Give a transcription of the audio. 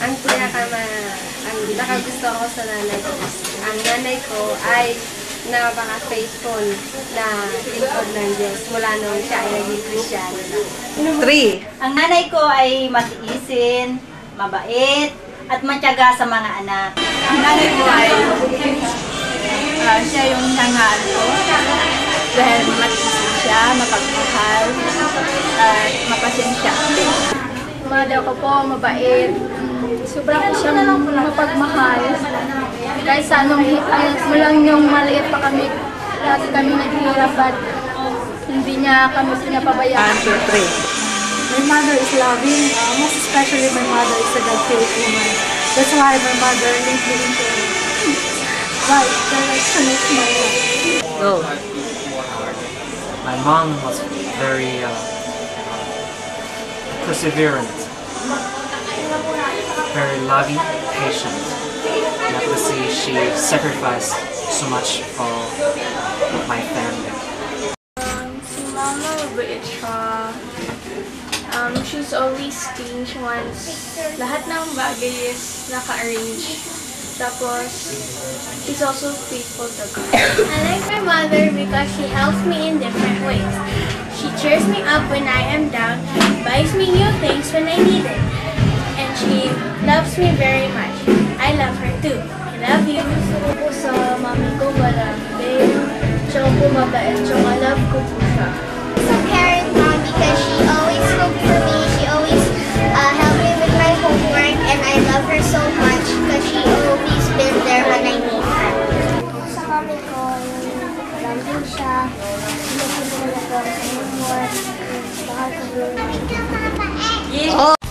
Ang nakagusto ko sa nanay ko, ang nanay ko ay napaka-faithful na lingkod ng Diyos mula nung siya ay naging Kristyano. 3. Ang nanay ko ay matiisin, mabait, at matyaga sa mga anak. Ang nanay ko ay siya yung tanghal ko dahil matiisin siya, mapagmahal, at mapasensya. Mother ko po, mabait. Sobrang ko siyang mapagmahal. Kahit sa mulang yung maliit pa kami, lagi kami naghihirap at hindi niya kami pinapabayaan. Answer 3. My mother is loving, most especially my mother is a God-fearing woman. That's why my mother linked me into right direction of my life. Go. My mom was very perseverant, very loving, patient. And at the sea, she sacrificed so much for my family. Si Mama, mabait siya. She's always clean. She wants lahat ng bagay is naka-arrange. Tapos, she's also faithful to God. I like my mother because she helps me in different ways. She cheers me up when I am down, buys me new things when I need it. And she loves me very much. I love her too. I love you. Po sa mami ko, malambing. Tsaka po mabait. Tsaka love ko po siya. So caring mom because she always cooked for me. She always helped me with my homework, and I love her so much because she always been there when I need her. Sa mami ko, lambing siya. Hindi ko din nagawa sa homework. Baka ko